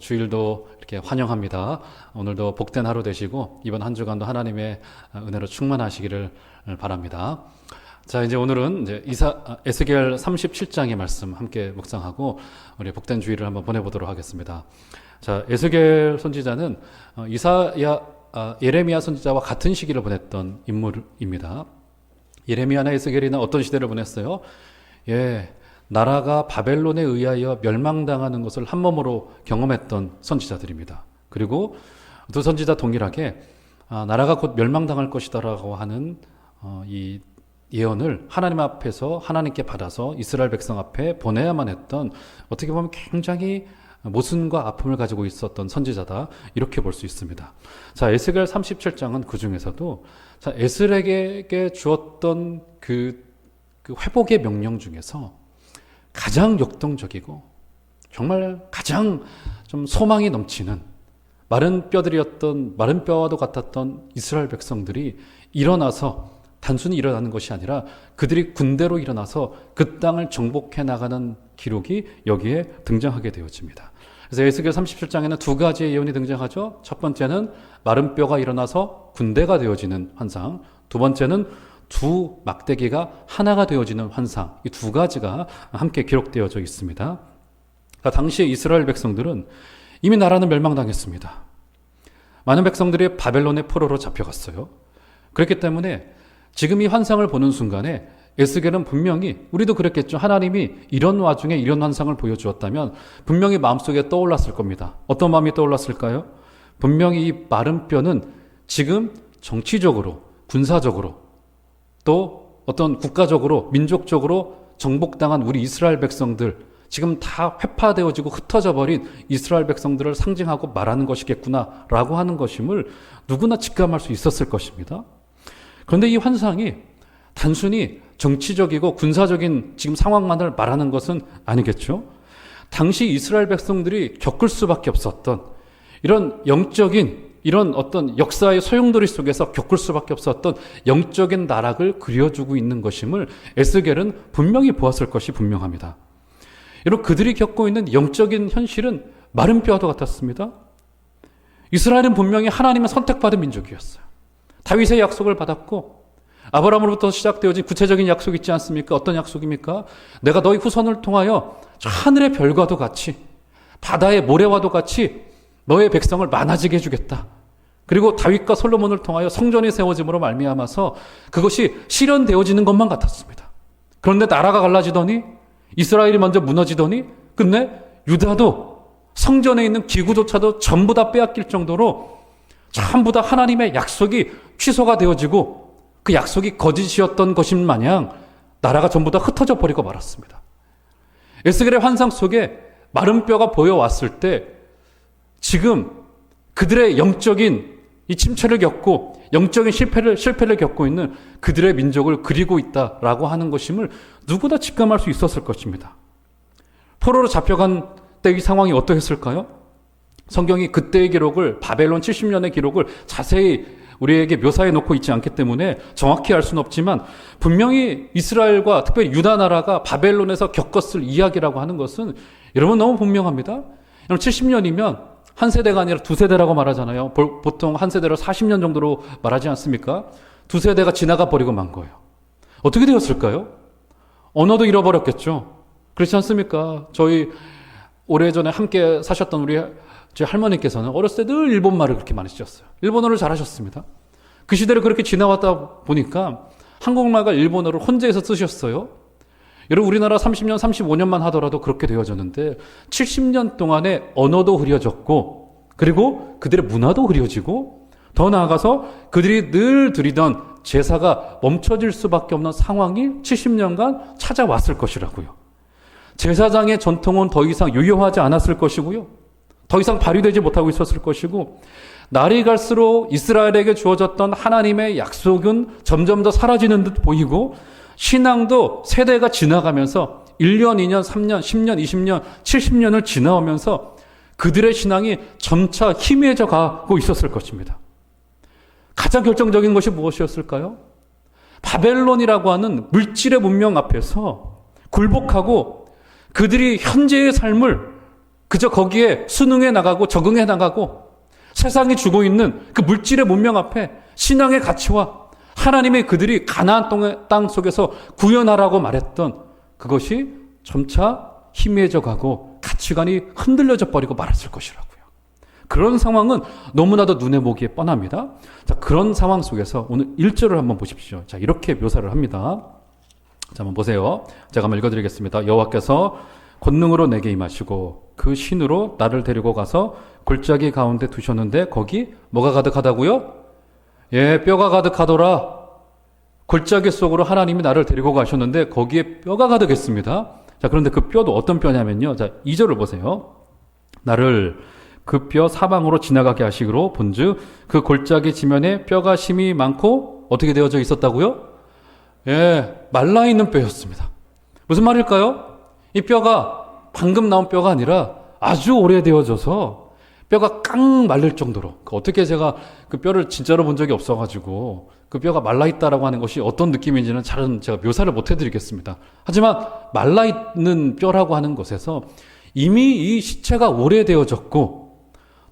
주일도 이렇게 환영합니다. 오늘도 복된 하루 되시고 이번 한 주간도 하나님의 은혜로 충만하시기를 바랍니다. 자, 이제 오늘은 이제 에스겔 37장의 말씀 함께 묵상하고 우리 복된 주일을 한번 보내보도록 하겠습니다. 자, 에스겔 선지자는 예레미야 선지자와 같은 시기를 보냈던 인물입니다. 예레미야나 에스겔이나 어떤 시대를 보냈어요? 나라가 바벨론에 의하여 멸망당하는 것을 한 몸으로 경험했던 선지자들입니다. 그리고 두 선지자 동일하게 나라가 곧 멸망당할 것이다라고 하는 이 예언을 하나님 앞에서 하나님께 받아서 이스라엘 백성 앞에 보내야만 했던, 어떻게 보면 굉장히 모순과 아픔을 가지고 있었던 선지자다, 이렇게 볼 수 있습니다. 자, 에스겔 37장은 그 중에서도 에스겔에게 주었던 그 회복의 명령 중에서 가장 역동적이고 정말 가장 좀 소망이 넘치는, 마른 뼈와도 같았던 이스라엘 백성들이 일어나서 단순히 일어나는 것이 아니라 그들이 군대로 일어나서 그 땅을 정복해 나가는 기록이 여기에 등장하게 되어집니다. 그래서 에스겔 37장에는 두 가지의 예언이 등장하죠. 첫 번째는 마른 뼈가 일어나서 군대가 되어지는 환상, 두 번째는 두 막대기가 하나가 되어지는 환상, 이 두 가지가 함께 기록되어져 있습니다. 당시에 이스라엘 백성들은 이미 나라는 멸망당했습니다. 많은 백성들이 바벨론의 포로로 잡혀갔어요. 그렇기 때문에 지금 이 환상을 보는 순간에 에스겔은 분명히, 우리도 그랬겠죠. 하나님이 이런 와중에 이런 환상을 보여주었다면 분명히 마음속에 떠올랐을 겁니다. 어떤 마음이 떠올랐을까요? 분명히 이 마른 뼈는 지금 정치적으로, 군사적으로, 또 어떤 국가적으로, 민족적으로 정복당한 우리 이스라엘 백성들, 지금 다 회파되어지고 흩어져 버린 이스라엘 백성들을 상징하고 말하는 것이겠구나라고 하는 것임을 누구나 직감할 수 있었을 것입니다. 그런데 이 환상이 단순히 정치적이고 군사적인 지금 상황만을 말하는 것은 아니겠죠. 당시 이스라엘 백성들이 겪을 수밖에 없었던 이런 영적인, 이런 어떤 역사의 소용돌이 속에서 겪을 수밖에 없었던 영적인 나락을 그려주고 있는 것임을 에스겔은 분명히 보았을 것이 분명합니다. 여러분, 그들이 겪고 있는 영적인 현실은 마른 뼈와도 같았습니다. 이스라엘은 분명히 하나님의 선택받은 민족이었어요. 다윗의 약속을 받았고 아브라함으로부터 시작되어진 구체적인 약속이 있지 않습니까? 어떤 약속입니까? 내가 너희 후손을 통하여 하늘의 별과도 같이, 바다의 모래와도 같이 너의 백성을 많아지게 해주겠다. 그리고 다윗과 솔로몬을 통하여 성전이 세워짐으로 말미암아서 그것이 실현되어지는 것만 같았습니다. 그런데 나라가 갈라지더니, 이스라엘이 먼저 무너지더니 끝내 유다도 성전에 있는 기구조차도 전부 다 빼앗길 정도로 전부 다 하나님의 약속이 취소가 되어지고 그 약속이 거짓이었던 것인 마냥 나라가 전부 다 흩어져 버리고 말았습니다. 에스겔의 환상 속에 마른 뼈가 보여왔을 때 지금 그들의 영적인 이 침체를 겪고 영적인 실패를 겪고 있는 그들의 민족을 그리고 있다라고 하는 것임을 누구나 직감할 수 있었을 것입니다. 포로로 잡혀간 때 이 상황이 어떠했을까요? 성경이 그때의 기록을, 바벨론 70년의 기록을 자세히 우리에게 묘사해 놓고 있지 않기 때문에 정확히 알 수는 없지만 분명히 이스라엘과 특별히 유다 나라가 바벨론에서 겪었을 이야기라고 하는 것은 여러분 너무 분명합니다. 여러분 70년이면 한 세대가 아니라 두 세대라고 말하잖아요. 보통 한 세대를 40년 정도로 말하지 않습니까? 두 세대가 지나가 버리고 만 거예요. 어떻게 되었을까요? 언어도 잃어버렸겠죠. 그렇지 않습니까? 저희 오래전에 함께 사셨던 제 할머니께서는 어렸을 때 늘 일본말을 그렇게 많이 쓰셨어요. 일본어를 잘하셨습니다. 그 시대를 그렇게 지나왔다 보니까 한국말과 일본어를 혼재해서 쓰셨어요. 여러분, 우리나라 30년, 35년만 하더라도 그렇게 되어졌는데 70년 동안에 언어도 흐려졌고 그리고 그들의 문화도 흐려지고 더 나아가서 그들이 늘 드리던 제사가 멈춰질 수밖에 없는 상황이 70년간 찾아왔을 것이라고요. 제사장의 전통은 더 이상 유효하지 않았을 것이고요. 더 이상 발휘되지 못하고 있었을 것이고, 날이 갈수록 이스라엘에게 주어졌던 하나님의 약속은 점점 더 사라지는 듯 보이고, 신앙도 세대가 지나가면서 1년, 2년, 3년, 10년, 20년, 70년을 지나오면서 그들의 신앙이 점차 희미해져 가고 있었을 것입니다. 가장 결정적인 것이 무엇이었을까요? 바벨론이라고 하는 물질의 문명 앞에서 굴복하고 그들이 현재의 삶을 그저 거기에 순응해 나가고 적응해 나가고 세상이 주고 있는 그 물질의 문명 앞에 신앙의 가치와 하나님의 그들이 가나안 땅 속에서 구현하라고 말했던 그것이 점차 희미해져 가고 가치관이 흔들려져 버리고 말았을 것이라고요. 그런 상황은 너무나도 눈에 보기에 뻔합니다. 자, 그런 상황 속에서 오늘 1절을 한번 보십시오. 자, 이렇게 묘사를 합니다. 자, 한번 보세요. 제가 한번 읽어드리겠습니다. 여호와께서 권능으로 내게 임하시고 그 신으로 나를 데리고 가서 골짜기 가운데 두셨는데 거기 뭐가 가득하다고요? 예, 뼈가 가득하더라. 골짜기 속으로 하나님이 나를 데리고 가셨는데 거기에 뼈가 가득했습니다. 자, 그런데 그 뼈도 어떤 뼈냐면요. 자, 2절을 보세요. 나를 그 뼈 사방으로 지나가게 하시기로 본즉 그 골짜기 지면에 뼈가 심이 많고 어떻게 되어져 있었다고요? 예, 말라있는 뼈였습니다. 무슨 말일까요? 이 뼈가 방금 나온 뼈가 아니라 아주 오래되어져서 뼈가 깡 말릴 정도로, 어떻게 제가 그 뼈를 진짜로 본 적이 없어가지고 그 뼈가 말라있다라고 하는 것이 어떤 느낌인지는 잘은 제가 묘사를 못 해드리겠습니다. 하지만 말라있는 뼈라고 하는 것에서 이미 이 시체가 오래되어졌고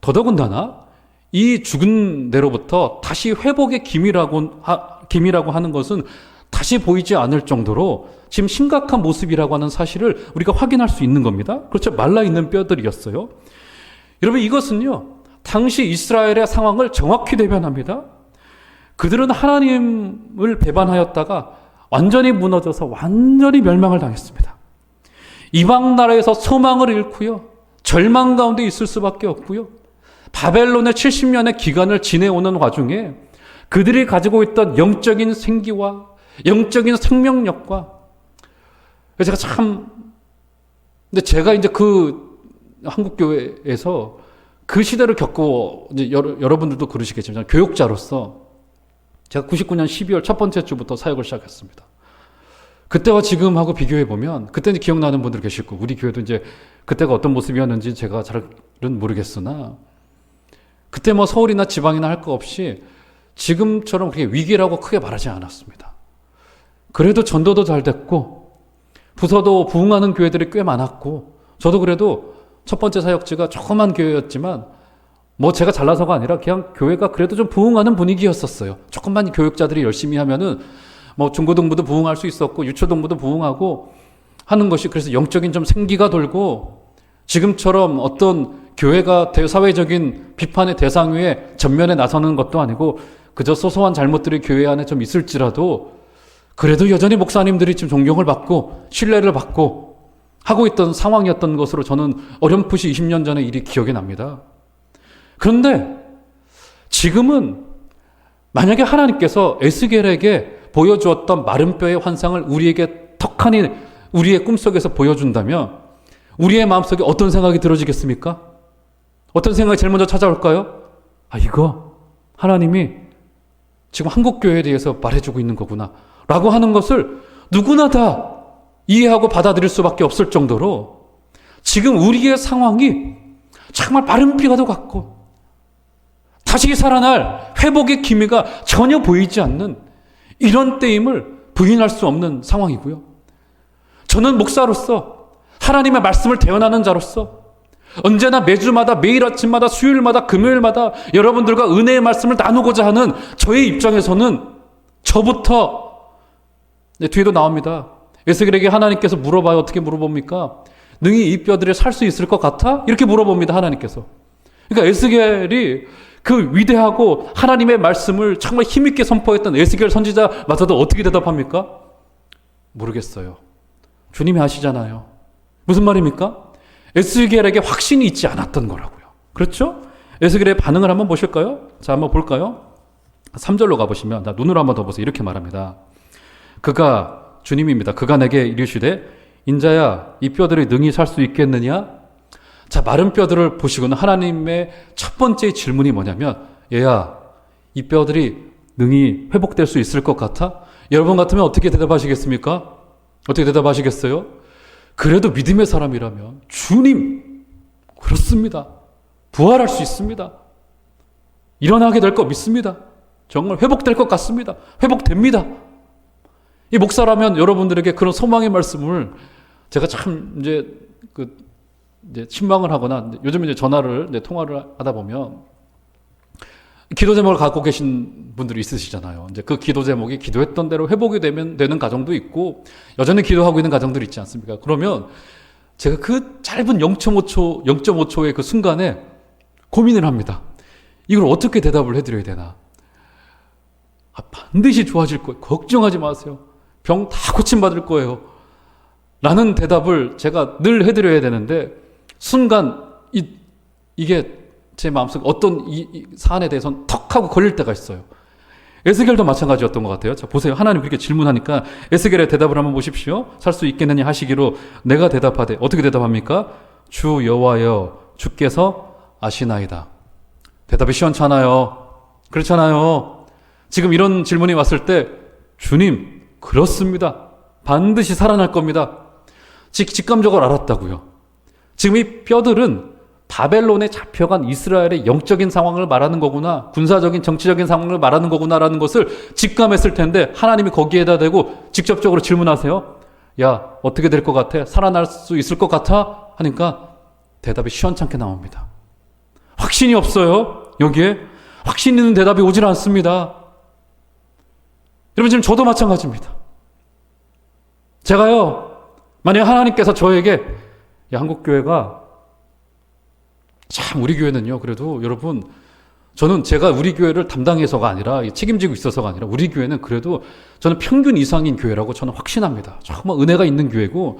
더더군다나 이 죽은 데로부터 다시 회복의 기미라고 하는 것은 다시 보이지 않을 정도로 지금 심각한 모습이라고 하는 사실을 우리가 확인할 수 있는 겁니다. 그렇죠. 말라있는 뼈들이었어요. 여러분, 이것은요, 당시 이스라엘의 상황을 정확히 대변합니다. 그들은 하나님을 배반하였다가 완전히 무너져서 완전히 멸망을 당했습니다. 이방 나라에서 소망을 잃고요, 절망 가운데 있을 수밖에 없고요, 바벨론의 70년의 기간을 지내오는 와중에 그들이 가지고 있던 영적인 생기와 영적인 생명력과, 제가 근데 제가 이제 그 한국교회에서 그 시대를 겪고, 이제 여러분들도 그러시겠지만, 교육자로서 제가 99년 12월 첫 번째 주부터 사역을 시작했습니다. 그때와 지금하고 비교해보면, 그때는 기억나는 분들 계실 거고, 우리 교회도 이제 그때가 어떤 모습이었는지 제가 잘은 모르겠으나, 그때 뭐 서울이나 지방이나 할 거 없이 지금처럼 그렇게 위기라고 크게 말하지 않았습니다. 그래도 전도도 잘 됐고, 부서도 부흥하는 교회들이 꽤 많았고, 저도 그래도 첫 번째 사역지가 조그만 교회였지만, 뭐 제가 잘나서가 아니라 그냥 교회가 그래도 좀 부흥하는 분위기였었어요. 조금만 교육자들이 열심히 하면은 뭐 중고등부도 부흥할 수 있었고, 유초등부도 부흥하고 하는 것이, 그래서 영적인 좀 생기가 돌고, 지금처럼 어떤 교회가 대사회적인 비판의 대상 위에 전면에 나서는 것도 아니고 그저 소소한 잘못들이 교회 안에 좀 있을지라도 그래도 여전히 목사님들이 지금 존경을 받고 신뢰를 받고 하고 있던 상황이었던 것으로 저는 어렴풋이 20년 전의 일이 기억이 납니다. 그런데 지금은 만약에 하나님께서 에스겔에게 보여주었던 마른 뼈의 환상을 우리에게 턱하니 우리의 꿈속에서 보여준다면 우리의 마음속에 어떤 생각이 들어지겠습니까? 어떤 생각이 제일 먼저 찾아올까요? 아, 이거 하나님이 지금 한국교회에 대해서 말해주고 있는 거구나 라고 하는 것을 누구나 다 이해하고 받아들일 수밖에 없을 정도로 지금 우리의 상황이 정말 마른 뼈도 같고 다시 살아날 회복의 기미가 전혀 보이지 않는 이런 때임을 부인할 수 없는 상황이고요. 저는 목사로서 하나님의 말씀을 대언하는 자로서 언제나 매주마다 매일 아침마다 수요일마다 금요일마다 여러분들과 은혜의 말씀을 나누고자 하는 저의 입장에서는 저부터 뒤에도 나옵니다. 에스겔에게 하나님께서 물어봐요. 어떻게 물어봅니까? 능히 이 뼈들이 살 수 있을 것 같아? 이렇게 물어봅니다. 하나님께서. 그러니까 에스겔이 그 위대하고 하나님의 말씀을 정말 힘있게 선포했던 에스겔 선지자마저도 어떻게 대답합니까? 모르겠어요. 주님이 아시잖아요. 무슨 말입니까? 에스겔에게 확신이 있지 않았던 거라고요. 그렇죠? 에스겔의 반응을 한번 보실까요? 자, 한번 볼까요? 3절로 가보시면, 눈으로 한번 더 보세요. 이렇게 말합니다. 그가, 주님입니다. 그가 내게 이르시되 인자야, 이 뼈들이 능히 살 수 있겠느냐? 자, 마른 뼈들을 보시고는 하나님의 첫 번째 질문이 뭐냐면, 얘야, 이 뼈들이 능히 회복될 수 있을 것 같아? 여러분 같으면 어떻게 대답하시겠습니까? 어떻게 대답하시겠어요? 그래도 믿음의 사람이라면 주님, 그렇습니다. 부활할 수 있습니다. 일어나게 될 것 믿습니다. 정말 회복될 것 같습니다. 회복됩니다. 이 목사라면 여러분들에게 그런 소망의 말씀을 제가 참 이제 이제 신방을 하거나 요즘 이제 전화를 이제 통화를 하다 보면 기도 제목을 갖고 계신 분들이 있으시잖아요. 이제 그 기도 제목이 기도했던 대로 회복이 되는 가정도 있고 여전히 기도하고 있는 가정들이 있지 않습니까? 그러면 제가 그 짧은 0.5초의 그 순간에 고민을 합니다. 이걸 어떻게 대답을 해드려야 되나? 반드시 좋아질 거예요. 걱정하지 마세요. 병 다 고침받을 거예요. 라는 대답을 제가 늘 해드려야 되는데 순간 이게 제 마음속에 어떤 이 사안에 대해서는 턱 하고 걸릴 때가 있어요. 에스겔도 마찬가지였던 것 같아요. 자, 보세요. 하나님 그렇게 질문하니까 에스겔의 대답을 한번 보십시오. 살 수 있겠느냐 하시기로 내가 대답하되 어떻게 대답합니까? 주 여호와여 주께서 아시나이다. 대답이 시원찮아요. 그렇잖아요. 지금 이런 질문이 왔을 때 주님 그렇습니다. 반드시 살아날 겁니다. 직감적으로 알았다고요. 지금 이 뼈들은 바벨론에 잡혀간 이스라엘의 영적인 상황을 말하는 거구나, 군사적인 정치적인 상황을 말하는 거구나라는 것을 직감했을 텐데 하나님이 거기에다 대고 직접적으로 질문하세요. 야, 어떻게 될 것 같아? 살아날 수 있을 것 같아? 하니까 대답이 시원찮게 나옵니다. 확신이 없어요. 여기에 확신 있는 대답이 오질 않습니다. 여러분 지금 저도 마찬가지입니다. 제가요, 만약 하나님께서 저에게 야, 한국교회가 참 우리 교회는요, 그래도 여러분, 저는 제가 우리 교회를 담당해서가 아니라 책임지고 있어서가 아니라 우리 교회는 그래도 저는 평균 이상인 교회라고 저는 확신합니다. 정말 은혜가 있는 교회고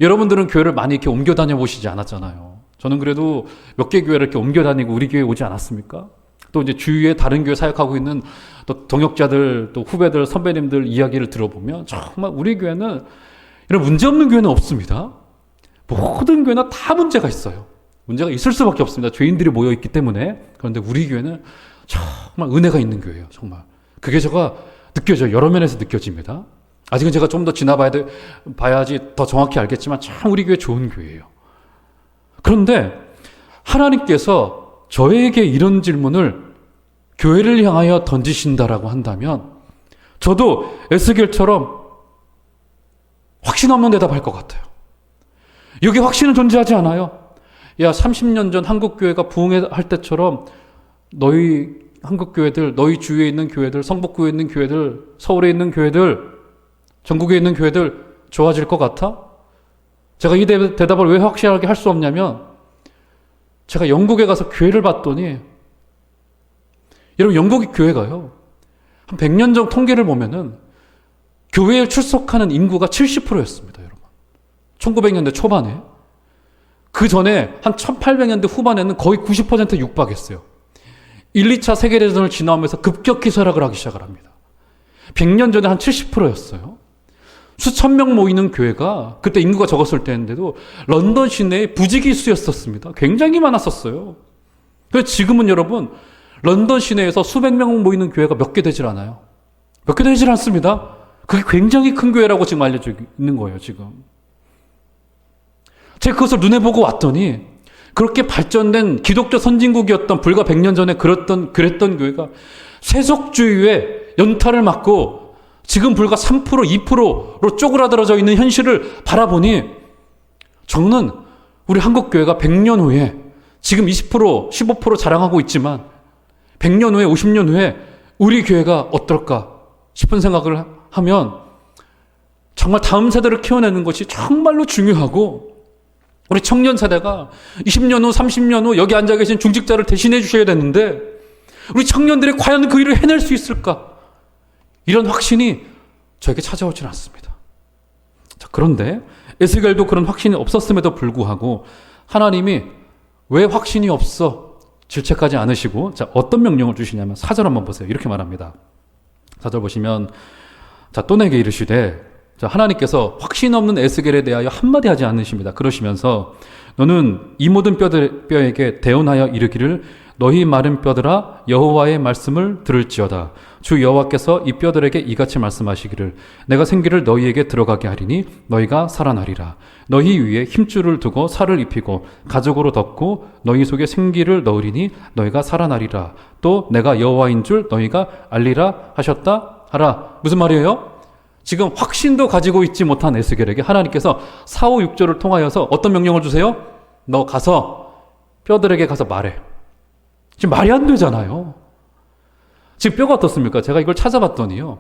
여러분들은 교회를 많이 이렇게 옮겨 다녀 보시지 않았잖아요. 저는 그래도 몇 개 교회를 이렇게 옮겨 다니고 우리 교회에 오지 않았습니까? 또 이제 주위에 다른 교회 사역하고 있는 또 동역자들, 또 후배들, 선배님들 이야기를 들어보면 정말 우리 교회는 이런 문제 없는 교회는 없습니다. 모든 교회나 다 문제가 있어요. 문제가 있을 수밖에 없습니다. 죄인들이 모여있기 때문에. 그런데 우리 교회는 정말 은혜가 있는 교회예요. 정말. 그게 제가 느껴져요. 여러 면에서 느껴집니다. 아직은 제가 좀 더 봐야지 더 정확히 알겠지만 참 우리 교회 좋은 교회예요. 그런데 하나님께서 저에게 이런 질문을 교회를 향하여 던지신다라고 한다면 저도 에스겔처럼 확신 없는 대답할 것 같아요. 여기 확신은 존재하지 않아요. 야, 30년 전 한국교회가 부흥할 때처럼 너희 한국교회들, 너희 주위에 있는 교회들, 성북구에 있는 교회들, 서울에 있는 교회들, 전국에 있는 교회들 좋아질 것 같아? 제가 이 대답을 왜 확실하게 할 수 없냐면 제가 영국에 가서 교회를 봤더니 여러분 영국의 교회가요. 한 100년 전 통계를 보면은 교회에 출석하는 인구가 70%였습니다. 여러분. 1900년대 초반에. 그 전에 한 1800년대 후반에는 거의 90% 육박했어요. 1, 2차 세계대전을 지나오면서 급격히 쇠락을 하기 시작을 합니다. 100년 전에 한 70%였어요. 수천 명 모이는 교회가 그때 인구가 적었을 때인데도 런던 시내에 부지기수였었습니다. 굉장히 많았었어요. 그래서 지금은 여러분 런던 시내에서 수백 명 모이는 교회가 몇 개 되질 않아요. 몇 개 되질 않습니다. 그게 굉장히 큰 교회라고 지금 알려져 있는 거예요. 지금. 제가 그것을 눈에 보고 왔더니 그렇게 발전된 기독교 선진국이었던 불과 100년 전에 그랬던 교회가 세속주의의 연타를 맞고 지금 불과 3%, 2%로 쪼그라들어져 있는 현실을 바라보니 저는 우리 한국교회가 100년 후에 지금 20%, 15% 자랑하고 있지만 100년 후에, 50년 후에 우리 교회가 어떨까 싶은 생각을 하면 정말 다음 세대를 키워내는 것이 정말로 중요하고 우리 청년 세대가 20년 후, 30년 후 여기 앉아 계신 중직자를 대신해 주셔야 되는데 우리 청년들이 과연 그 일을 해낼 수 있을까? 이런 확신이 저에게 찾아오질 않습니다. 자, 그런데 에스겔도 그런 확신이 없었음에도 불구하고 하나님이 왜 확신이 없어? 질책하지 않으시고 자, 어떤 명령을 주시냐면 4절 한번 보세요. 이렇게 말합니다. 4절 보시면 자, 또 내게 이르시되 자, 하나님께서 확신 없는 에스겔에 대하여 한마디 하지 않으십니다. 그러시면서 너는 이 모든 뼈에게 대언하여 이르기를 너희 마른 뼈들아 여호와의 말씀을 들을지어다. 주 여호와께서 이 뼈들에게 이같이 말씀하시기를 내가 생기를 너희에게 들어가게 하리니 너희가 살아나리라. 너희 위에 힘줄을 두고 살을 입히고 가죽으로 덮고 너희 속에 생기를 넣으리니 너희가 살아나리라. 또 내가 여호와인 줄 너희가 알리라 하셨다 하라. 무슨 말이에요? 지금 확신도 가지고 있지 못한 에스겔에게 하나님께서 4, 5, 6절을 통하여서 어떤 명령을 주세요? 너 가서 뼈들에게 가서 말해. 지금 말이 안 되잖아요. 지금 뼈가 어떻습니까? 제가 이걸 찾아봤더니요.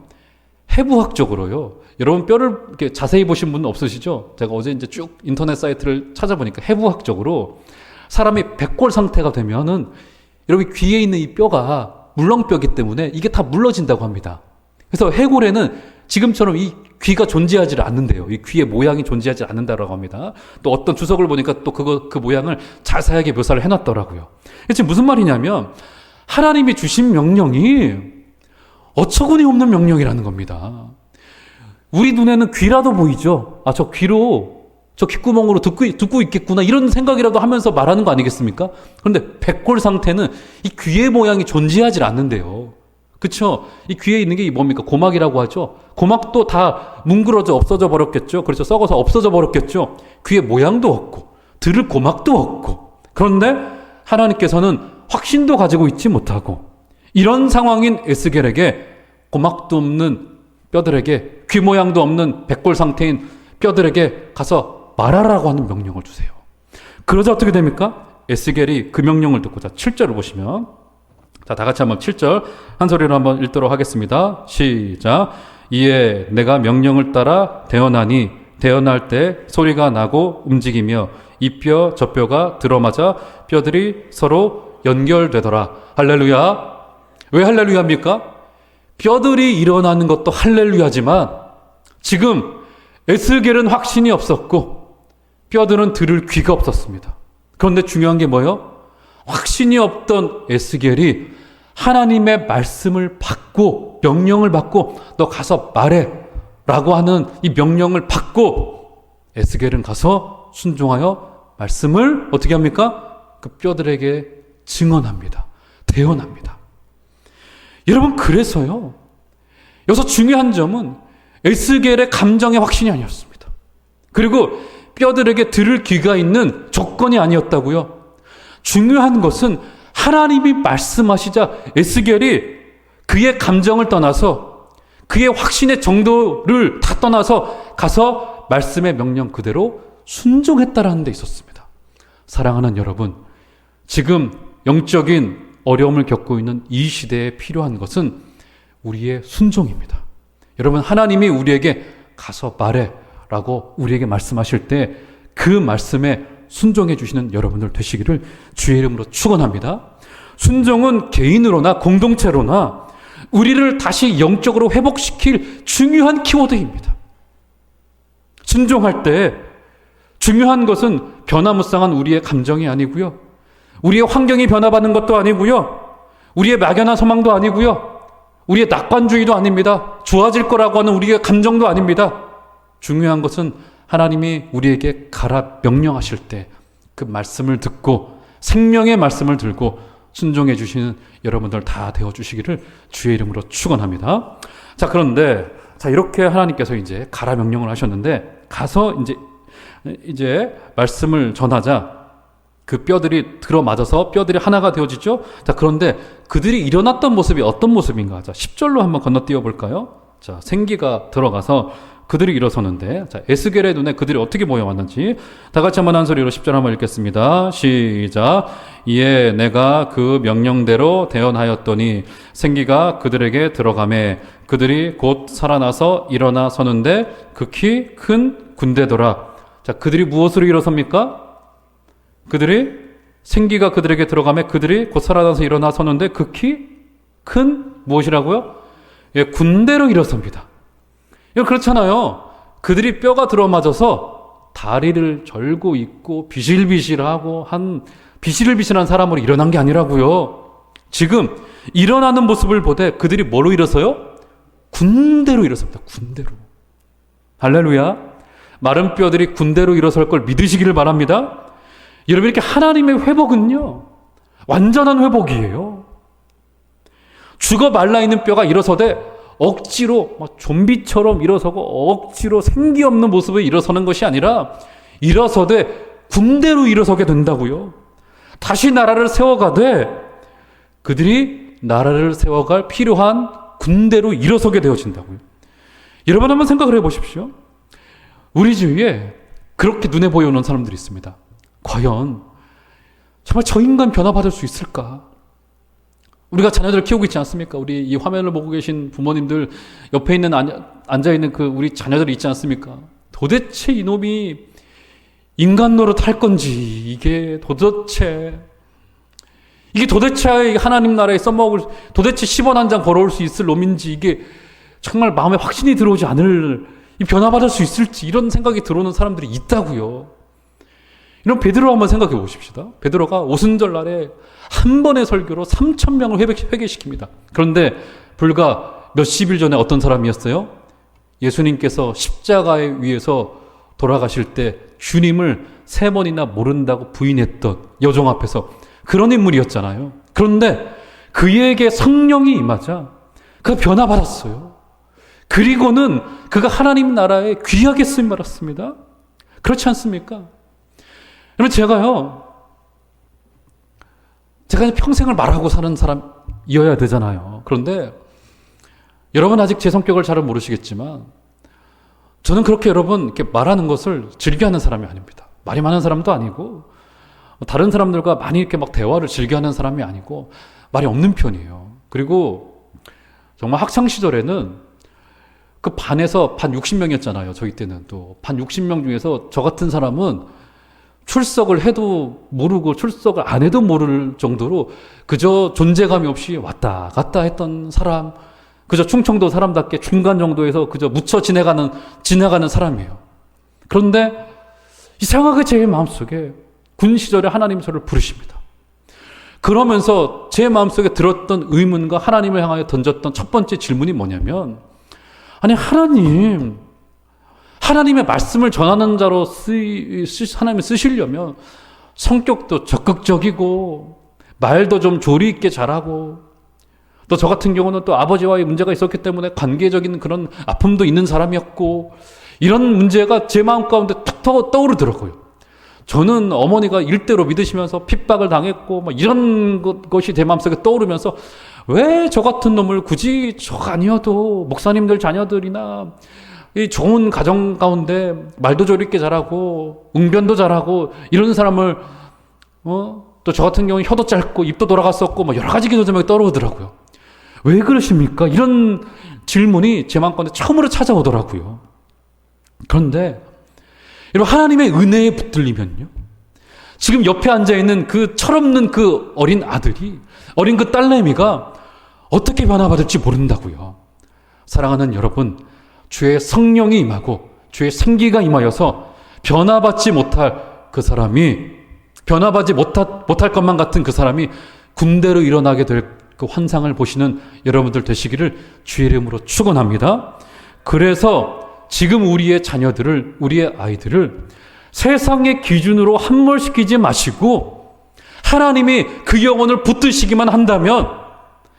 해부학적으로요. 여러분 뼈를 이렇게 자세히 보신 분 없으시죠? 제가 어제 이제 쭉 인터넷 사이트를 찾아보니까 해부학적으로 사람이 백골 상태가 되면은 여러분 귀에 있는 이 뼈가 물렁뼈이기 때문에 이게 다 물러진다고 합니다. 그래서 해골에는 지금처럼 이 귀가 존재하지 않는데요. 이 귀의 모양이 존재하지 않는다라고 합니다. 또 어떤 주석을 보니까 또 그 모양을 자세하게 묘사를 해놨더라고요. 지금 무슨 말이냐면 하나님이 주신 명령이 어처구니 없는 명령이라는 겁니다. 우리 눈에는 귀라도 보이죠. 아, 저 귀로 저 귓구멍으로 듣고 있겠구나 이런 생각이라도 하면서 말하는 거 아니겠습니까? 그런데 백골 상태는 이 귀의 모양이 존재하지 않는데요. 그렇죠? 이 귀에 있는 게 뭡니까? 고막이라고 하죠. 고막도 다 뭉그러져 없어져 버렸겠죠. 그렇죠? 썩어서 없어져 버렸겠죠. 귀의 모양도 없고 들을 고막도 없고. 그런데 하나님께서는 확신도 가지고 있지 못하고 이런 상황인 에스겔에게 고막도 없는 뼈들에게 귀 모양도 없는 백골 상태인 뼈들에게 가서 말하라고 하는 명령을 주세요. 그러자 어떻게 됩니까? 에스겔이 그 명령을 듣고 자 7절을 보시면 자, 다 같이 한번 7절 한 소리로 한번 읽도록 하겠습니다. 시작. 이에 내가 명령을 따라 대언하니 대언할 때 소리가 나고 움직이며 이 뼈 저 뼈가 들어맞아 뼈들이 서로 연결되더라. 할렐루야. 왜 할렐루야입니까? 뼈들이 일어나는 것도 할렐루야지만 지금 에스겔은 확신이 없었고 뼈들은 들을 귀가 없었습니다. 그런데 중요한 게 뭐예요? 확신이 없던 에스겔이 하나님의 말씀을 받고 명령을 받고 너 가서 말해 라고 하는 이 명령을 받고 에스겔은 가서 순종하여 말씀을 어떻게 합니까? 그 뼈들에게 증언합니다. 대언합니다. 여러분 그래서요. 여기서 중요한 점은 에스겔의 감정의 확신이 아니었습니다. 그리고 뼈들에게 들을 귀가 있는 조건이 아니었다고요. 중요한 것은 하나님이 말씀하시자 에스겔이 그의 감정을 떠나서 그의 확신의 정도를 다 떠나서 가서 말씀의 명령 그대로 순종했다라는 데 있었습니다. 사랑하는 여러분, 지금 영적인 어려움을 겪고 있는 이 시대에 필요한 것은 우리의 순종입니다. 여러분 하나님이 우리에게 가서 말해 라고 우리에게 말씀하실 때 그 말씀에 순종해 주시는 여러분들 되시기를 주의 이름으로 축원합니다. 순종은 개인으로나 공동체로나 우리를 다시 영적으로 회복시킬 중요한 키워드입니다. 순종할 때 중요한 것은 변화무쌍한 우리의 감정이 아니고요. 우리의 환경이 변화받는 것도 아니고요. 우리의 막연한 소망도 아니고요. 우리의 낙관주의도 아닙니다. 좋아질 거라고 하는 우리의 감정도 아닙니다. 중요한 것은 하나님이 우리에게 가라 명령하실 때 그 말씀을 듣고 생명의 말씀을 들고 순종해 주시는 여러분들 다 되어 주시기를 주의 이름으로 축원합니다. 자, 그런데 자 이렇게 하나님께서 이제 가라 명령을 하셨는데 가서 이제 말씀을 전하자 그 뼈들이 들어맞아서 뼈들이 하나가 되어지죠. 자, 그런데 그들이 일어났던 모습이 어떤 모습인가? 자, 10절로 한번 건너뛰어 볼까요? 자, 생기가 들어가서 그들이 일어서는데, 자, 에스겔의 눈에 그들이 어떻게 모여왔는지 다 같이 한번 한 소리로 10절 한번 읽겠습니다. 시작. 이에 내가 그 명령대로 대언하였더니 생기가 그들에게 들어가매 그들이 곧 살아나서 일어나 서는데 극히 큰 군대더라. 자, 그들이 무엇으로 일어섭니까? 그들이 생기가 그들에게 들어가매 그들이 곧 살아나서 일어나 서는데 극히 큰 무엇이라고요? 예, 군대로 일어섭니다. 그렇잖아요. 그들이 뼈가 들어맞아서 다리를 절고 있고 비실비실하고 비실비실한 사람으로 일어난 게 아니라고요. 지금 일어나는 모습을 보되 그들이 뭐로 일어서요? 군대로 일어섭니다. 군대로. 할렐루야. 마른 뼈들이 군대로 일어설 걸 믿으시기를 바랍니다. 여러분 이렇게 하나님의 회복은요 완전한 회복이에요. 죽어 말라있는 뼈가 일어서되 억지로 막 좀비처럼 일어서고 억지로 생기 없는 모습에 일어서는 것이 아니라 일어서되 군대로 일어서게 된다고요. 다시 나라를 세워가되 그들이 나라를 세워갈 필요한 군대로 일어서게 되어진다고요. 여러분 한번 생각을 해보십시오. 우리 주위에 그렇게 눈에 보여오는 사람들이 있습니다. 과연 정말 저 인간 변화받을 수 있을까? 우리가 자녀들을 키우고 있지 않습니까? 우리 이 화면을 보고 계신 부모님들 옆에 있는 앉아있는 그 우리 자녀들이 있지 않습니까? 도대체 이놈이 인간 노릇할 건지 이게 도대체 하나님 나라에 써먹을 도대체 10원 한 장 벌어올 수 있을 놈인지 이게 정말 마음에 확신이 들어오지 않을 이 변화받을 수 있을지 이런 생각이 들어오는 사람들이 있다고요. 이런 베드로 한번 생각해 보십시다. 베드로가 오순절 날에 한 번의 설교로 3,000명을 회개시킵니다. 그런데 불과 몇십 일 전에 어떤 사람이었어요? 예수님께서 십자가에 위에서 돌아가실 때 주님을 3번이나 모른다고 부인했던 여종 앞에서 그런 인물이었잖아요. 그런데 그에게 성령이 임하자 그가 변화받았어요. 그리고는 그가 하나님 나라에 귀하게 쓰임 받았습니다. 그렇지 않습니까? 여러분 제가 평생을 말하고 사는 사람이어야 되잖아요. 그런데 여러분 아직 제 성격을 잘 모르시겠지만 저는 그렇게 여러분 이렇게 말하는 것을 즐겨하는 사람이 아닙니다. 말이 많은 사람도 아니고 다른 사람들과 많이 이렇게 막 대화를 즐겨하는 사람이 아니고 말이 없는 편이에요. 그리고 정말 학창 시절에는 그 반에서 반 60명이었잖아요. 저희 때는 또 반 60명 중에서 저 같은 사람은 출석을 해도 모르고 출석을 안 해도 모를 정도로 그저 존재감이 없이 왔다 갔다 했던 사람, 그저 충청도 사람답게 중간 정도에서 그저 묻혀 지나가는 사람이에요. 그런데 이상하게 제 마음속에 군 시절에 하나님이 저를 부르십니다. 그러면서 제 마음속에 들었던 의문과 하나님을 향하여 던졌던 첫 번째 질문이 뭐냐면, 아니 하나님의 말씀을 전하는 자로 하나님을 쓰시려면 성격도 적극적이고 말도 좀 조리 있게 잘하고 또 저 같은 경우는 또 아버지와의 문제가 있었기 때문에 관계적인 그런 아픔도 있는 사람이었고 이런 문제가 제 마음 가운데 툭 떠오르더라고요. 저는 어머니가 일대로 믿으시면서 핍박을 당했고 막 이런 것이 제 마음속에 떠오르면서 왜 저 같은 놈을 굳이 저가 아니어도 목사님들 자녀들이나 이 좋은 가정 가운데 말도 조리 있게 잘하고 응변도 잘하고 이런 사람을 또 저 같은 경우는 혀도 짧고 입도 돌아갔었고 뭐 여러 가지 기도 제목이 떠오르더라고요. 왜 그러십니까? 이런 질문이 제 마음 가운데 처음으로 찾아오더라고요. 그런데 여러분 하나님의 은혜에 붙들리면요, 지금 옆에 앉아있는 그 철없는 그 어린 아들이, 어린 그 딸내미가 어떻게 변화받을지 모른다고요. 사랑하는 여러분, 주의 성령이 임하고 주의 생기가 임하여서 변화받지 못할 그 사람이, 변화받지 못할 것만 같은 그 사람이 군대로 일어나게 될 그 환상을 보시는 여러분들 되시기를 주의 이름으로 축원합니다. 그래서 지금 우리의 자녀들을, 우리의 아이들을 세상의 기준으로 함몰시키지 마시고 하나님이 그 영혼을 붙드시기만 한다면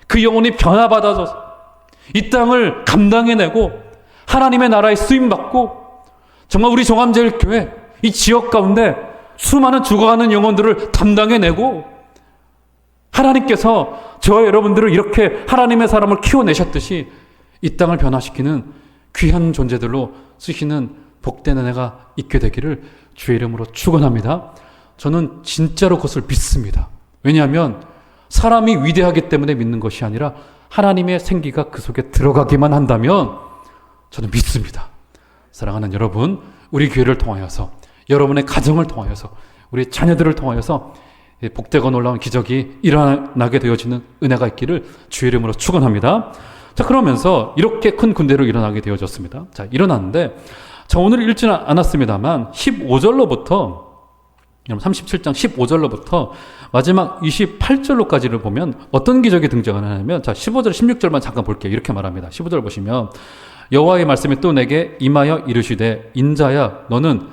그 영혼이 변화받아서 이 땅을 감당해내고 하나님의 나라에 쓰임받고 정말 우리 종암제일교회 이 지역 가운데 수많은 죽어가는 영혼들을 담당해내고 하나님께서 저와 여러분들을 이렇게 하나님의 사람을 키워내셨듯이 이 땅을 변화시키는 귀한 존재들로 쓰시는 복된 은혜가 있게 되기를 주의 이름으로 축원합니다. 저는 진짜로 그것을 믿습니다. 왜냐하면 사람이 위대하기 때문에 믿는 것이 아니라 하나님의 생기가 그 속에 들어가기만 한다면 저는 믿습니다. 사랑하는 여러분, 우리 교회를 통하여서, 여러분의 가정을 통하여서, 우리 자녀들을 통하여서 복되고 놀라운 기적이 일어나게 되어지는 은혜가 있기를 주의 이름으로 축원합니다. 자, 그러면서 이렇게 큰 군대로 일어나게 되어졌습니다. 자, 일어났는데, 자, 오늘 읽지는 않았습니다만 15절로부터 37장 15절로부터 마지막 28절로까지를 보면 어떤 기적이 등장하냐면, 자, 15절 16절만 잠깐 볼게요. 이렇게 말합니다. 15절 보시면 여호와의 말씀이 또 내게 임하여 이르시되, 인자야 너는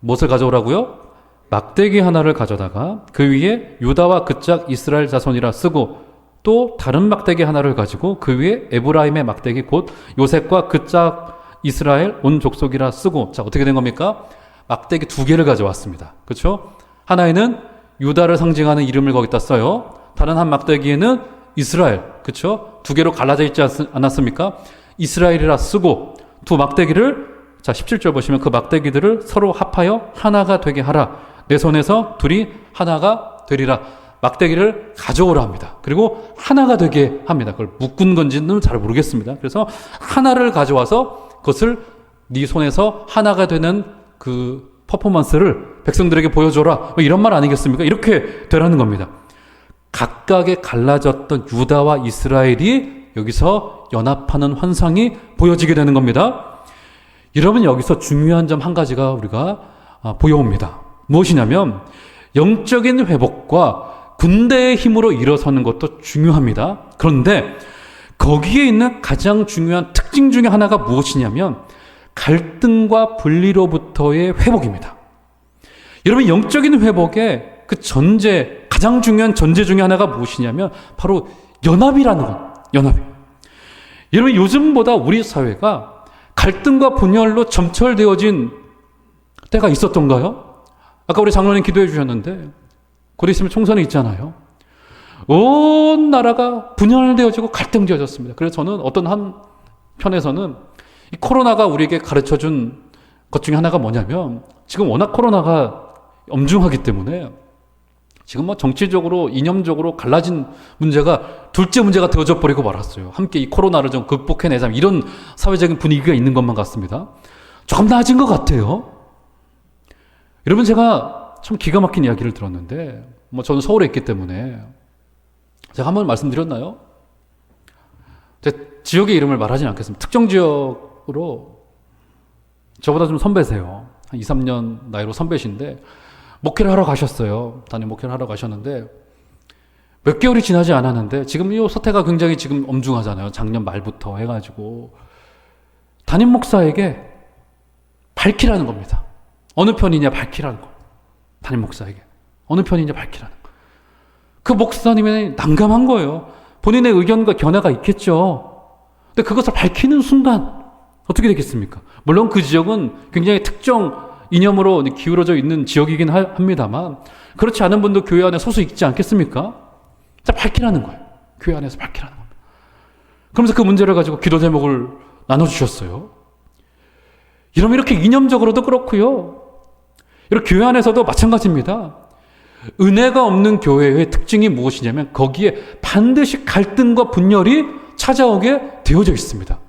무엇을 가져오라고요? 막대기 하나를 가져다가 그 위에 유다와 그 짝 이스라엘 자손이라 쓰고 또 다른 막대기 하나를 가지고 그 위에 에브라임의 막대기 곧 요셉과 그 짝 이스라엘 온 족속이라 쓰고. 자, 어떻게 된 겁니까? 막대기 2개를 가져왔습니다. 그렇죠? 하나에는 유다를 상징하는 이름을 거기다 써요. 다른 한 막대기에는 이스라엘, 그렇죠? 2개로 갈라져 있지 않았습니까? 이스라엘이라 쓰고 두 막대기를, 자, 17절 보시면 그 막대기들을 서로 합하여 하나가 되게 하라. 내 손에서 둘이 하나가 되리라. 막대기를 가져오라 합니다. 그리고 하나가 되게 합니다. 그걸 묶은 건지는 잘 모르겠습니다. 그래서 하나를 가져와서 그것을 네 손에서 하나가 되는 그 퍼포먼스를 백성들에게 보여줘라. 뭐 이런 말 아니겠습니까? 이렇게 되라는 겁니다. 각각의 갈라졌던 유다와 이스라엘이 여기서 연합하는 환상이 보여지게 되는 겁니다. 여러분, 여기서 중요한 점 한 가지가 우리가 보여옵니다. 무엇이냐면 영적인 회복과 군대의 힘으로 일어서는 것도 중요합니다. 그런데 거기에 있는 가장 중요한 특징 중에 하나가 무엇이냐면 갈등과 분리로부터의 회복입니다. 여러분, 영적인 회복의 그 가장 중요한 전제 중에 하나가 무엇이냐면 바로 연합이라는 것. 연합. 여러분, 요즘보다 우리 사회가 갈등과 분열로 점철되어진 때가 있었던가요? 아까 우리 장로님 기도해 주셨는데 곧 있으면 총선이 있잖아요. 온 나라가 분열되어지고 갈등되어졌습니다. 그래서 저는 어떤 한 편에서는 이 코로나가 우리에게 가르쳐준 것 중에 하나가 뭐냐면 지금 워낙 코로나가 엄중하기 때문에 지금 뭐 정치적으로 이념적으로 갈라진 문제가 둘째 문제가 되어져 버리고 말았어요. 함께 이 코로나를 좀 극복해내자, 이런 사회적인 분위기가 있는 것만 같습니다. 조금 나아진 것 같아요. 여러분, 제가 참 기가 막힌 이야기를 들었는데, 뭐 저는 서울에 있기 때문에 제가 한번 말씀드렸나요? 제 지역의 이름을 말하지는 않겠습니다. 특정 지역으로 저보다 좀 선배세요. 한 2, 3년 나이로 선배신데 목회를 하러 가셨어요. 담임 목회를 하러 가셨는데 몇 개월이 지나지 않았는데 지금 이 사태가 굉장히 지금 엄중하잖아요. 작년 말부터 해가지고 담임 목사에게 밝히라는 겁니다. 어느 편이냐 밝히라는 거. 담임 목사에게 어느 편이냐 밝히라는 거. 그 목사님이 난감한 거예요. 본인의 의견과 견해가 있겠죠. 근데 그것을 밝히는 순간 어떻게 되겠습니까? 물론 그 지역은 굉장히 특정 이념으로 기울어져 있는 지역이긴 합니다만 그렇지 않은 분도 교회 안에 소수 있지 않겠습니까? 자, 밝히라는 거예요. 교회 안에서 밝히라는 겁니다. 그러면서 그 문제를 가지고 기도 제목을 나눠주셨어요. 이러면 이렇게 이념적으로도 그렇고요. 이렇게 교회 안에서도 마찬가지입니다. 은혜가 없는 교회의 특징이 무엇이냐면 거기에 반드시 갈등과 분열이 찾아오게 되어져 있습니다.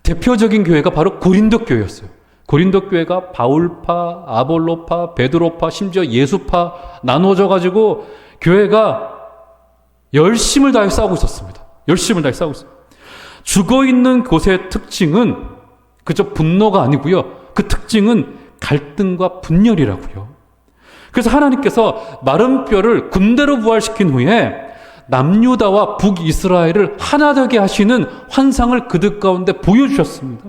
대표적인 교회가 바로 고린도 교회였어요. 고린도 교회가 바울파, 아볼로파, 베드로파, 심지어 예수파 나누어져 가지고 교회가 열심을 다해 싸우고 있었습니다. 열심을 다해 싸우고 있어요. 죽어있는 곳의 특징은 그저 분노가 아니고요. 그 특징은 갈등과 분열이라고요. 그래서 하나님께서 마른 뼈를 군대로 부활시킨 후에 남유다와 북이스라엘을 하나 되게 하시는 환상을 그들 가운데 보여주셨습니다.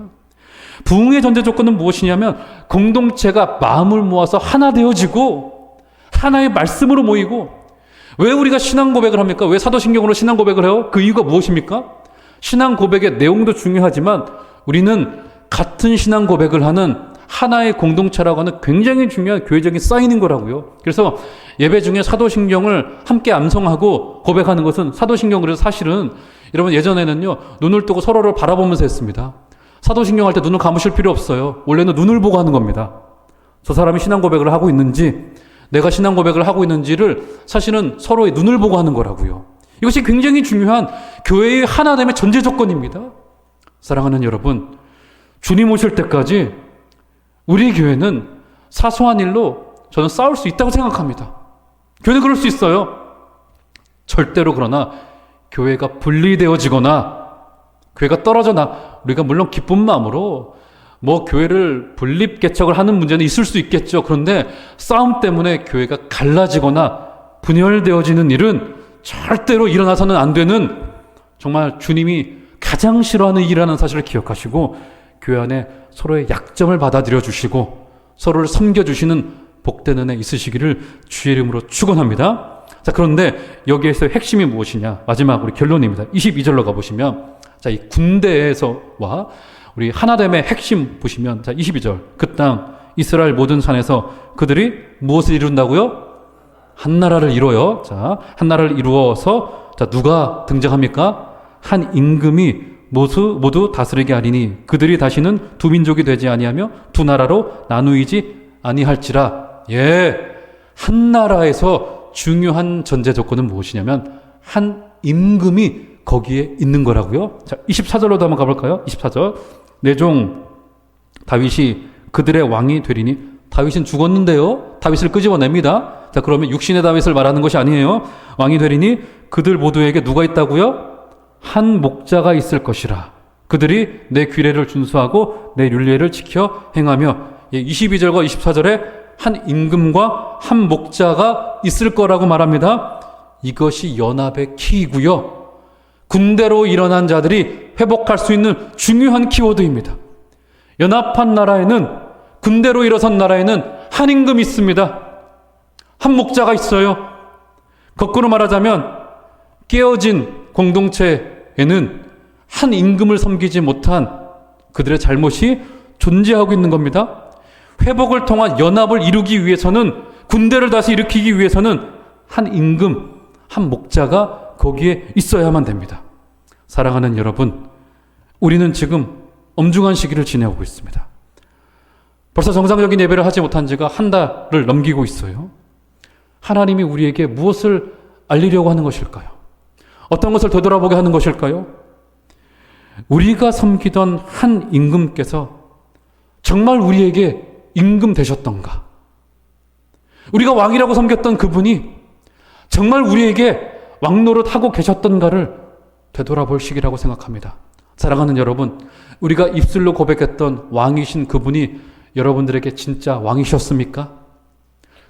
부흥의 전제 조건은 무엇이냐면 공동체가 마음을 모아서 하나 되어지고 하나의 말씀으로 모이고. 왜 우리가 신앙 고백을 합니까? 왜 사도신경으로 신앙 고백을 해요? 그 이유가 무엇입니까? 신앙 고백의 내용도 중요하지만 우리는 같은 신앙 고백을 하는 하나의 공동체라고 하는 굉장히 중요한 교회적인 사인인 거라고요. 그래서 예배 중에 사도신경을 함께 암송하고 고백하는 것은 사도신경, 그래서 사실은 여러분 예전에는요 눈을 뜨고 서로를 바라보면서 했습니다. 사도신경 할 때 눈을 감으실 필요 없어요. 원래는 눈을 보고 하는 겁니다. 저 사람이 신앙 고백을 하고 있는지, 내가 신앙 고백을 하고 있는지를 사실은 서로의 눈을 보고 하는 거라고요. 이것이 굉장히 중요한 교회의 하나됨의 전제 조건입니다. 사랑하는 여러분, 주님 오실 때까지 우리 교회는 사소한 일로 저는 싸울 수 있다고 생각합니다. 교회는 그럴 수 있어요. 절대로 그러나 교회가 분리되어지거나 교회가 떨어져나 우리가 물론 기쁜 마음으로 뭐 교회를 분립 개척을 하는 문제는 있을 수 있겠죠. 그런데 싸움 때문에 교회가 갈라지거나 분열되어지는 일은 절대로 일어나서는 안 되는, 정말 주님이 가장 싫어하는 일이라는 사실을 기억하시고 교회 안에 서로의 약점을 받아들여 주시고 서로를 섬겨주시는 복된 은혜 있으시기를 주의 이름으로 축원합니다. 자, 그런데 여기에서 핵심이 무엇이냐? 마지막 우리 결론입니다. 22절로 가보시면, 자, 이 군대에서와 우리 하나됨의 핵심 보시면, 자, 22절. 그 땅 이스라엘 모든 산에서 그들이 무엇을 이룬다고요? 한 나라를 이루어요. 자, 한 나라를 이루어서, 자, 누가 등장합니까? 한 임금이 모두 다스리게 하리니 그들이 다시는 두 민족이 되지 아니하며 두 나라로 나누이지 아니할지라. 예, 한 나라에서 중요한 전제 조건은 무엇이냐면 한 임금이 거기에 있는 거라고요. 자, 24절로도 한번 가볼까요? 24절. 내 종 다윗이 그들의 왕이 되리니. 다윗은 죽었는데요. 다윗을 끄집어냅니다. 자, 그러면 육신의 다윗을 말하는 것이 아니에요. 왕이 되리니 그들 모두에게 누가 있다고요? 한 목자가 있을 것이라. 그들이 내 규례를 준수하고 내 율례를 지켜 행하며. 22절과 24절에 한 임금과 한 목자가 있을 거라고 말합니다. 이것이 연합의 키이고요. 군대로 일어난 자들이 회복할 수 있는 중요한 키워드입니다. 연합한 나라에는, 군대로 일어선 나라에는 한 임금이 있습니다. 한 목자가 있어요. 거꾸로 말하자면 깨어진 공동체에는 한 임금을 섬기지 못한 그들의 잘못이 존재하고 있는 겁니다. 회복을 통한 연합을 이루기 위해서는, 군대를 다시 일으키기 위해서는 한 임금, 한 목자가 거기에 있어야만 됩니다. 사랑하는 여러분, 우리는 지금 엄중한 시기를 지내고 있습니다. 벌써 정상적인 예배를 하지 못한 지가 한 달을 넘기고 있어요. 하나님이 우리에게 무엇을 알리려고 하는 것일까요? 어떤 것을 되돌아보게 하는 것일까요? 우리가 섬기던 한 임금께서 정말 우리에게 임금 되셨던가? 우리가 왕이라고 섬겼던 그분이 정말 우리에게 왕노릇 하고 계셨던가를 되돌아볼 시기라고 생각합니다. 사랑하는 여러분, 우리가 입술로 고백했던 왕이신 그분이 여러분들에게 진짜 왕이셨습니까?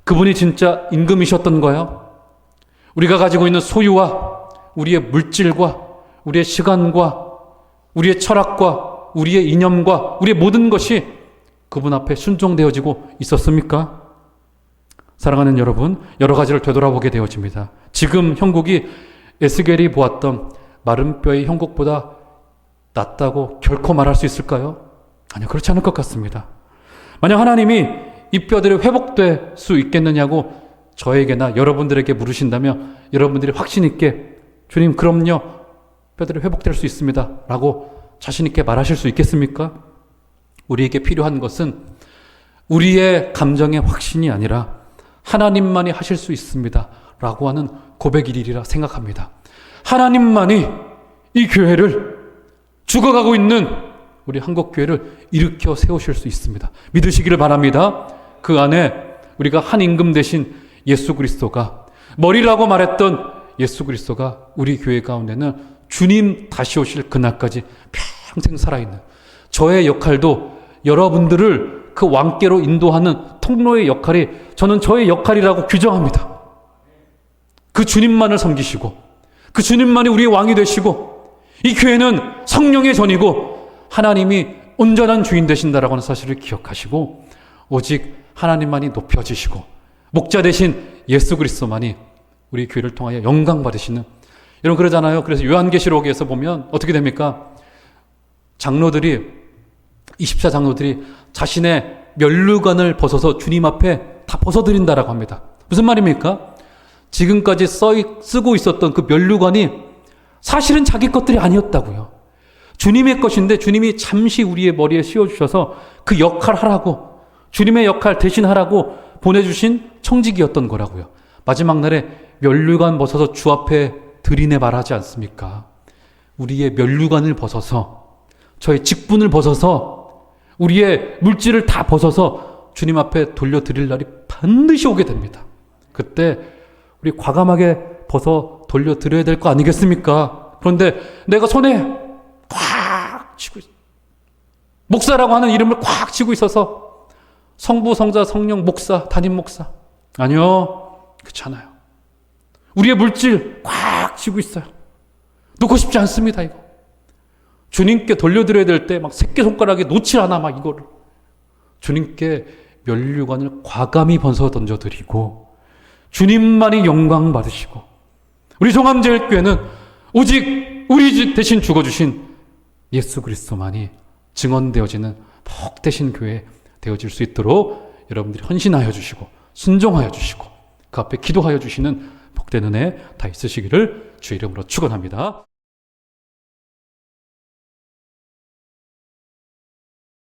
그분이 진짜 임금이셨던가요? 우리가 가지고 있는 소유와 우리의 물질과 우리의 시간과 우리의 철학과 우리의 이념과 우리의 모든 것이 그분 앞에 순종되어지고 있었습니까? 사랑하는 여러분, 여러 가지를 되돌아보게 되어집니다. 지금 형국이 에스겔이 보았던 마른 뼈의 형국보다 낫다고 결코 말할 수 있을까요? 아니요, 그렇지 않을 것 같습니다. 만약 하나님이 이 뼈들이 회복될 수 있겠느냐고 저에게나 여러분들에게 물으신다면 여러분들이 확신 있게 주님, 그럼요, 뼈들이 회복될 수 있습니다 라고 자신 있게 말하실 수 있겠습니까? 우리에게 필요한 것은 우리의 감정의 확신이 아니라 하나님만이 하실 수 있습니다 라고 하는 고백이리라 생각합니다. 하나님만이 이 교회를, 죽어가고 있는 우리 한국교회를 일으켜 세우실 수 있습니다. 믿으시기를 바랍니다. 그 안에 우리가 한 임금 대신 예수 그리스도가, 머리라고 말했던 예수 그리스도가 우리 교회 가운데는 주님 다시 오실 그날까지 평생 살아있는, 저의 역할도 여러분들을 그 왕께로 인도하는 통로의 역할이 저는 저의 역할이라고 규정합니다. 그 주님만을 섬기시고 그 주님만이 우리의 왕이 되시고 이 교회는 성령의 전이고 하나님이 온전한 주인 되신다라고 하는 사실을 기억하시고 오직 하나님만이 높여지시고 목자 되신 예수 그리스도만이 우리 교회를 통하여 영광 받으시는, 여러분 그러잖아요. 그래서 요한계시록에서 보면 어떻게 됩니까? 장로들이, 24 장로들이 자신의 면류관을 벗어서 주님 앞에 다 벗어드린다라고 합니다. 무슨 말입니까? 지금까지 쓰고 있었던 그 면류관이 사실은 자기 것들이 아니었다고요. 주님의 것인데 주님이 잠시 우리의 머리에 씌워주셔서 그 역할 하라고, 주님의 역할 대신하라고 보내주신 청직이었던 거라고요. 마지막 날에 면류관 벗어서 주 앞에 드리네 말하지 않습니까? 우리의 면류관을 벗어서, 저의 직분을 벗어서, 우리의 물질을 다 벗어서 주님 앞에 돌려드릴 날이 반드시 오게 됩니다. 그때 우리 과감하게 벗어 돌려드려야 될 거 아니겠습니까? 그런데 내가 손에 꽉 쥐고 있어, 목사라고 하는 이름을 꽉 쥐고 있어서 성부, 성자, 성령, 목사, 담임 목사, 아니요, 그렇잖아요. 우리의 물질 꽉 쥐고 있어요. 놓고 싶지 않습니다. 이거 주님께 돌려드려야 될 때 막 새끼손가락에 놓질 않아. 막 이거를 주님께 면류관을 과감히 벗어 던져드리고 주님만이 영광 받으시고, 우리 종암제일교회는 오직 우리 대신 죽어주신 예수 그리스도만이 증언되어지는 복되신 교회 되어질 수 있도록 여러분들이 헌신하여 주시고 순종하여 주시고 그 앞에 기도하여 주시는 복된 은혜 다 있으시기를 주 이름으로 축원합니다.